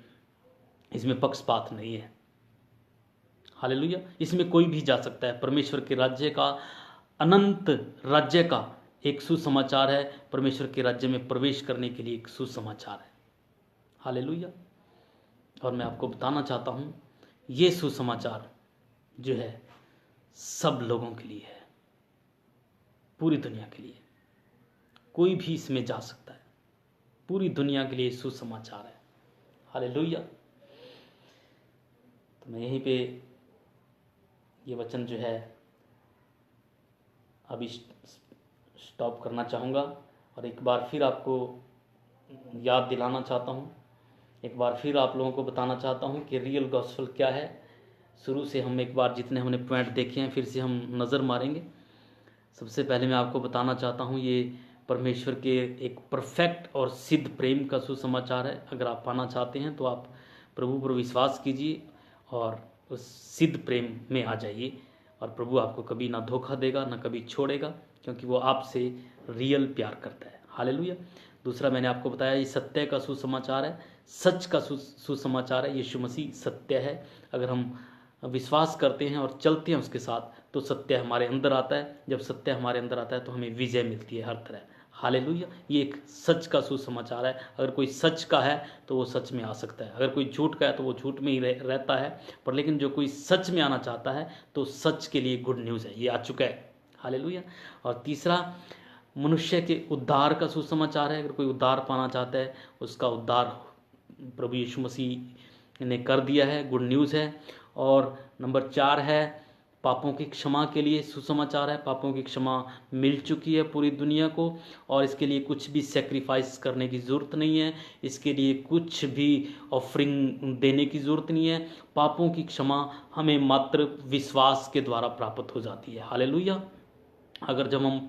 इसमें पक्षपात नहीं है। हालेलुया। इसमें कोई भी जा सकता है। परमेश्वर के राज्य का, अनंत राज्य का एक सुसमाचार है। परमेश्वर के राज्य में प्रवेश करने के लिए एक सुसमाचार है। हालेलुया। और मैं आपको बताना चाहता हूँ ये सुसमाचार जो है सब लोगों के लिए है, पूरी दुनिया के लिए। कोई भी इसमें जा सकता है, पूरी दुनिया के लिए सुसमाचार है। हालेलुया। तो मैं यहीं पे ये वचन जो है अभी स्टॉप करना चाहूँगा और एक बार फिर आपको याद दिलाना चाहता हूँ, एक बार फिर आप लोगों को बताना चाहता हूँ कि रियल गॉस्पेल क्या है। शुरू से हम एक बार जितने हमने पॉइंट देखे हैं फिर से हम नज़र मारेंगे। सबसे पहले मैं आपको बताना चाहता हूँ ये परमेश्वर के एक परफेक्ट और सिद्ध प्रेम का सुसमाचार है। अगर आप पाना चाहते हैं तो आप प्रभु पर विश्वास कीजिए और उस सिद्ध प्रेम में आ जाइए और प्रभु आपको कभी ना धोखा देगा ना कभी छोड़ेगा, क्योंकि वो आपसे रियल प्यार करता है। हालेलुया। दूसरा मैंने आपको बताया ये सत्य का सुसमाचार है, सच का सुसमाचार है। यीशु मसीह सत्य है। अगर हम विश्वास करते हैं और चलते हैं उसके साथ तो सत्य हमारे अंदर आता है। जब सत्य हमारे अंदर आता है तो हमें विजय मिलती है हर तरह। हालेलुया। ये एक सच का सुसमाचार है। अगर कोई सच का है तो वो सच में आ सकता है, अगर कोई झूठ का है तो वो झूठ में ही रहता है। पर लेकिन जो कोई सच में आना चाहता है तो सच के लिए गुड न्यूज़ है, ये आ चुका है। हालेलुया। और तीसरा मनुष्य के उद्धार का सुसमाचार है। अगर कोई उद्धार पाना चाहता है उसका उद्धार प्रभु यीशु मसीह ने कर दिया है, गुड न्यूज़ है। और नंबर 4 है पापों की क्षमा के लिए सुसमाचार है। पापों की क्षमा मिल चुकी है पूरी दुनिया को और इसके लिए कुछ भी सेक्रीफाइस करने की ज़रूरत नहीं है, इसके लिए कुछ भी ऑफरिंग देने की ज़रूरत नहीं है। पापों की क्षमा हमें मात्र विश्वास के द्वारा प्राप्त हो जाती है। हालेलुया। अगर जब हम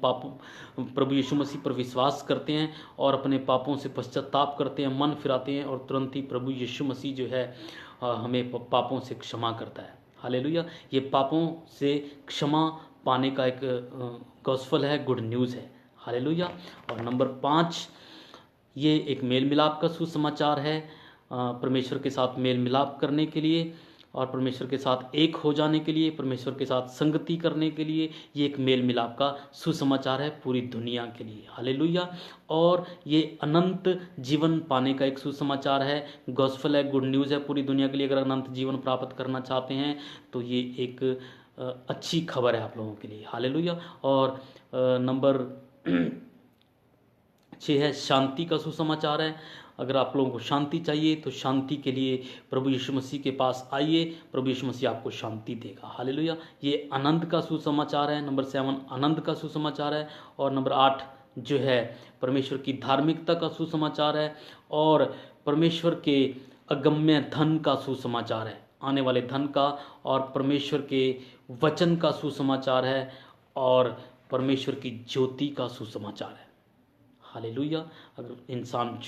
प्रभु यीशु मसीह पर विश्वास करते हैं और अपने पापों से पश्चाताप करते हैं, मन फिराते हैं और तुरंत ही प्रभु यीशु मसीह जो है हमें पापों से क्षमा करता है। हालेलुया। ये पापों से क्षमा पाने का एक गॉस्पेल है, गुड न्यूज़ है। हालेलुया। और नंबर 5 ये एक मेल मिलाप का सुसमाचार है। परमेश्वर के साथ मेल मिलाप करने के लिए और परमेश्वर के साथ एक हो जाने के लिए, परमेश्वर के साथ संगति करने के लिए ये एक मेल मिलाप का सुसमाचार है पूरी दुनिया के लिए। हालेलुया। और ये अनंत जीवन पाने का एक सुसमाचार है, गॉस्पेल है, गुड न्यूज़ है पूरी दुनिया के लिए। अगर अनंत जीवन प्राप्त करना चाहते हैं तो ये एक अच्छी खबर है आप लोगों के लिए। हालेलुया। और नंबर 6 है शांति का सुसमाचार है। अगर आप लोगों को शांति चाहिए तो शांति के लिए प्रभु यीशु मसीह के पास आइए, प्रभु यीशु मसीह आपको शांति देगा। हालेलुया। ये आनंद का सुसमाचार है। नंबर 7 आनंद का सुसमाचार है। और नंबर 8 जो है परमेश्वर की धार्मिकता का सुसमाचार है और परमेश्वर के अगम्य धन का सुसमाचार है। आने वाले धन का और परमेश्वर के वचन का सुसमाचार है और परमेश्वर की ज्योति का सुसमाचार है। हालेलुया। अगर इंसान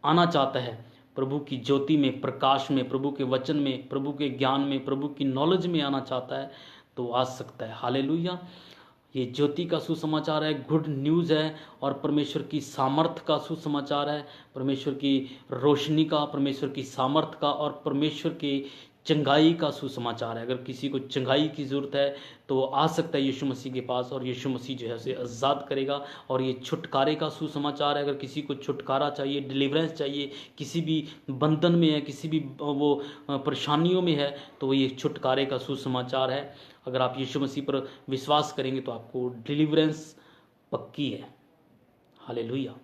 आना चाहता है प्रभु की ज्योति में, प्रकाश में, प्रभु के वचन में, प्रभु के ज्ञान में, प्रभु की नॉलेज में आना चाहता है तो आ सकता है। हालेलुया। ये ज्योति का सुसमाचार है, गुड न्यूज़ है और परमेश्वर की सामर्थ का सुसमाचार है, परमेश्वर की रोशनी का, परमेश्वर की सामर्थ का और परमेश्वर की चंगाई का सुसमाचार है। अगर किसी को चंगाई की ज़रूरत है तो आ सकता है यीशु मसीह के पास और यीशु मसीह जो है उसे आज़ाद करेगा। और ये छुटकारे का सुसमाचार है। अगर किसी को छुटकारा चाहिए, डिलीवरेंस चाहिए, किसी भी बंधन में है, किसी भी वो परेशानियों में है, तो ये छुटकारे का सुसमाचार है। अगर आप यीशु मसीह पर विश्वास करेंगे तो आपको डिलीवरेंस पक्की है। हालेलुया।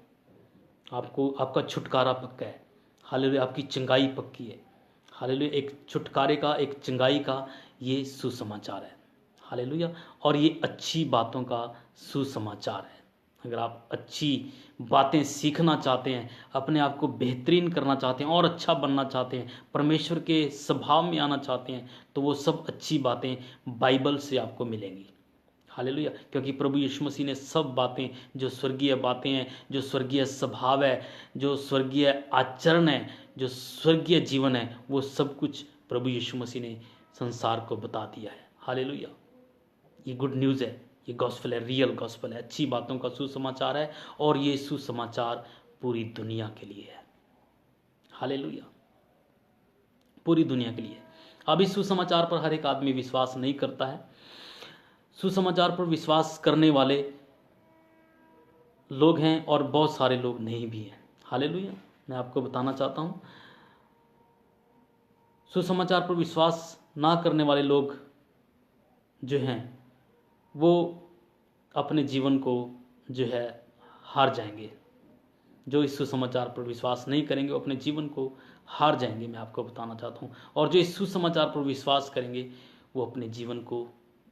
आपको आपका छुटकारा पक्का है। हालेलुया। आपकी चंगाई पक्की है। हालेलुया। एक छुटकारे का, एक चंगाई का ये सुसमाचार है। हालेलुया। और ये अच्छी बातों का सुसमाचार है। अगर आप अच्छी बातें सीखना चाहते हैं, अपने आप को बेहतरीन करना चाहते हैं और अच्छा बनना चाहते हैं, परमेश्वर के स्वभाव में आना चाहते हैं, तो वो सब अच्छी बातें बाइबल से आपको मिलेंगी। हालेलुया। क्योंकि प्रभु यीशु मसीह ने सब बातें, जो स्वर्गीय बातें हैं, जो स्वर्गीय स्वभाव है, जो स्वर्गीय आचरण है, जो स्वर्गीय जीवन है, वो सब कुछ प्रभु यीशु मसीह ने संसार को बता दिया है। हालेलुया। ये गुड न्यूज़ है, ये गॉस्पेल है, रियल गॉस्पेल है, अच्छी बातों का सुसमाचार है और ये सुसमाचार पूरी दुनिया के लिए है। हालेलुया। पूरी दुनिया के लिए। अब इस सुसमाचार पर हर एक आदमी विश्वास नहीं करता है। सुसमाचार पर विश्वास करने वाले लोग हैं और बहुत सारे लोग नहीं भी हैं। हालेलुया। मैं आपको बताना चाहता हूँ, सुसमाचार पर विश्वास ना करने वाले लोग जो हैं वो अपने जीवन को जो है हार जाएंगे। जो इस सुसमाचार पर विश्वास नहीं करेंगे वो अपने जीवन को हार जाएंगे, मैं आपको बताना चाहता हूँ। और जो इस सुसमाचार पर विश्वास करेंगे वो अपने जीवन को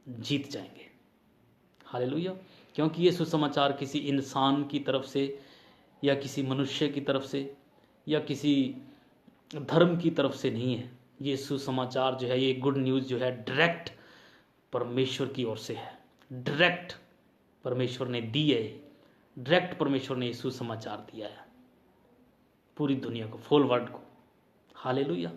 जीत जाएंगे। हालेलुया। क्योंकि ये सुसमाचार किसी इंसान की तरफ से या किसी मनुष्य की तरफ से या किसी धर्म की तरफ से नहीं है। ये सुसमाचार जो है, ये गुड न्यूज़ जो है, डायरेक्ट परमेश्वर की ओर से है। डायरेक्ट परमेश्वर ने दी है, डायरेक्ट परमेश्वर ने ये सुसमाचार दिया है पूरी दुनिया को, फुल वर्ल्ड को। हालेलुया।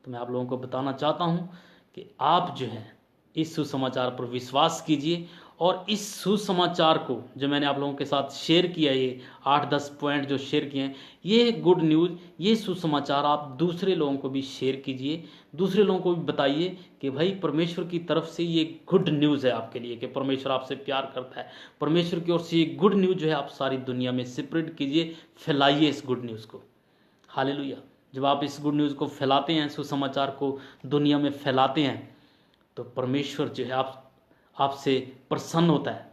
तो मैं आप लोगों को बताना चाहता हूँ कि आप जो है इस सुसमाचार पर विश्वास कीजिए और इस सुसमाचार को जो मैंने आप लोगों के साथ शेयर किया, ये 8-10 पॉइंट जो शेयर किए हैं, ये गुड न्यूज़, ये सुसमाचार आप दूसरे लोगों को भी शेयर कीजिए, दूसरे लोगों को भी बताइए कि भाई परमेश्वर की तरफ से ये गुड न्यूज़ है आपके लिए, कि परमेश्वर आपसे प्यार करता है। परमेश्वर की ओर से ये गुड न्यूज़ जो है आप सारी दुनिया में स्प्रेड कीजिए, फैलाइए इस गुड न्यूज़ को। हालेलुया। जब आप इस गुड न्यूज़ को फैलाते हैं, सुसमाचार को दुनिया में फैलाते हैं, तो परमेश्वर जो है आपसे प्रसन्न होता है।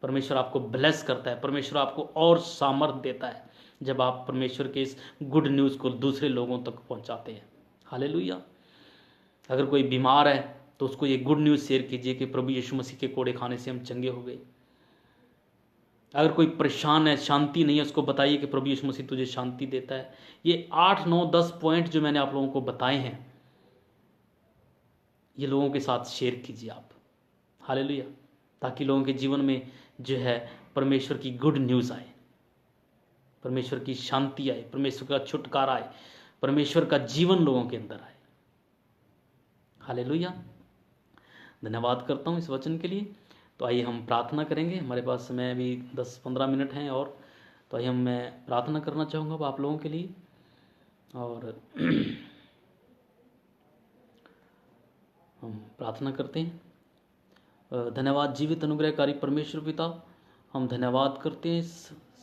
परमेश्वर आपको ब्लेस करता है, परमेश्वर आपको और सामर्थ देता है जब आप परमेश्वर के इस गुड न्यूज़ को दूसरे लोगों तक पहुंचाते हैं। हालेलुया। अगर कोई बीमार है तो उसको ये गुड न्यूज़ शेयर कीजिए कि प्रभु यीशु मसीह के कोड़े खाने से हम चंगे हो गए। अगर कोई परेशान है, शांति नहीं है, उसको बताइए कि प्रभु यीशु मसीह तुझे शांति देता है। ये 8, 9, 10 पॉइंट जो मैंने आप लोगों को बताए हैं, ये लोगों के साथ शेयर कीजिए आप। हालेलुया। ताकि लोगों के जीवन में जो है परमेश्वर की गुड न्यूज़ आए, परमेश्वर की शांति आए, परमेश्वर का छुटकारा आए, परमेश्वर का जीवन लोगों के अंदर आए। हालेलुया। धन्यवाद करता हूँ इस वचन के लिए। तो आइए हम प्रार्थना करेंगे। हमारे पास समय अभी 10-15 मिनट हैं और तो आइए मैं प्रार्थना करना चाहूँगा आप लोगों के लिए। और हम प्रार्थना करते हैं। धन्यवाद जीवित अनुग्रहकारी परमेश्वर पिता, हम धन्यवाद करते हैं इस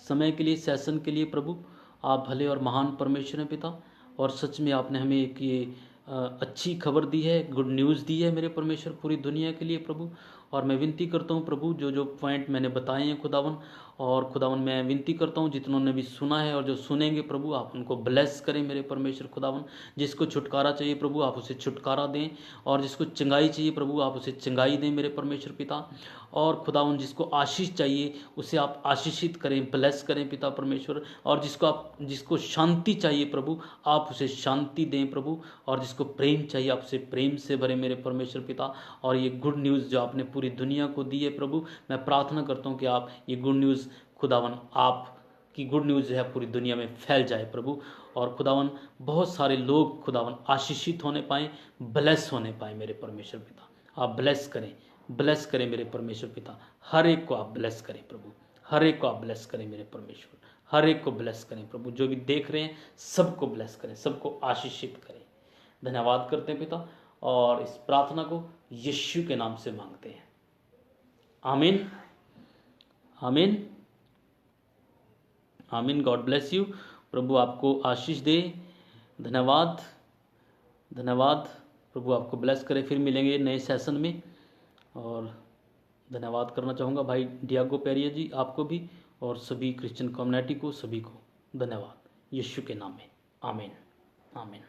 समय के लिए, सेशन के लिए। प्रभु आप भले और महान परमेश्वर हैं पिता, और सच में आपने हमें एक ये अच्छी खबर दी है, गुड न्यूज़ दी है मेरे परमेश्वर पूरी दुनिया के लिए प्रभु। और मैं विनती करता हूँ प्रभु, जो जो पॉइंट मैंने बताए हैं खुदावन, और खुदावन मैं विनती करता हूँ जितनों ने भी सुना है और जो सुनेंगे प्रभु, आप उनको ब्लेस करें मेरे परमेश्वर खुदावन। जिसको छुटकारा चाहिए प्रभु, आप उसे छुटकारा दें, और जिसको चंगाई चाहिए प्रभु, आप उसे चंगाई दें मेरे परमेश्वर पिता। और खुदावन जिसको आशीष चाहिए उसे आप आशीषित करें, ब्लेस करें पिता परमेश्वर। और जिसको शांति चाहिए प्रभु, आप उसे शांति दें प्रभु। और जिसको प्रेम चाहिए, आप उसे प्रेम से भरें मेरे परमेश्वर पिता। और ये गुड न्यूज़ जो आपने पूरी दुनिया को दी है प्रभु, मैं प्रार्थना करता हूँ कि आप ये गुड न्यूज़ खुदावन, आप की गुड न्यूज़ जो है पूरी दुनिया में फैल जाए प्रभु। और खुदावन बहुत सारे लोग खुदावन आशीषित होने पाएँ, ब्लेस होने पाएँ मेरे परमेश्वर पिता। आप ब्लेस करें, ब्लेस करें मेरे परमेश्वर पिता। हर एक को आप ब्लेस करें प्रभु, हर एक को आप ब्लेस करें मेरे परमेश्वर, हर एक को ब्लेस करें प्रभु। जो भी देख रहे हैं सबको ब्लेस करें, सबको आशीषित करें। धन्यवाद करते हैं पिता, और इस प्रार्थना को यीशु के नाम से मांगते हैं, आमीन, आमीन, आमीन। गॉड ब्लेस यू, प्रभु आपको आशीष दे। धन्यवाद, धन्यवाद, प्रभु आपको ब्लेस करे। फिर मिलेंगे नए सेशन में। और धन्यवाद करना चाहूँगा भाई डियागो पेरिया जी, आपको भी, और सभी क्रिश्चियन कम्युनिटी को, सभी को धन्यवाद यीशु के नाम में, आमीन, आमीन।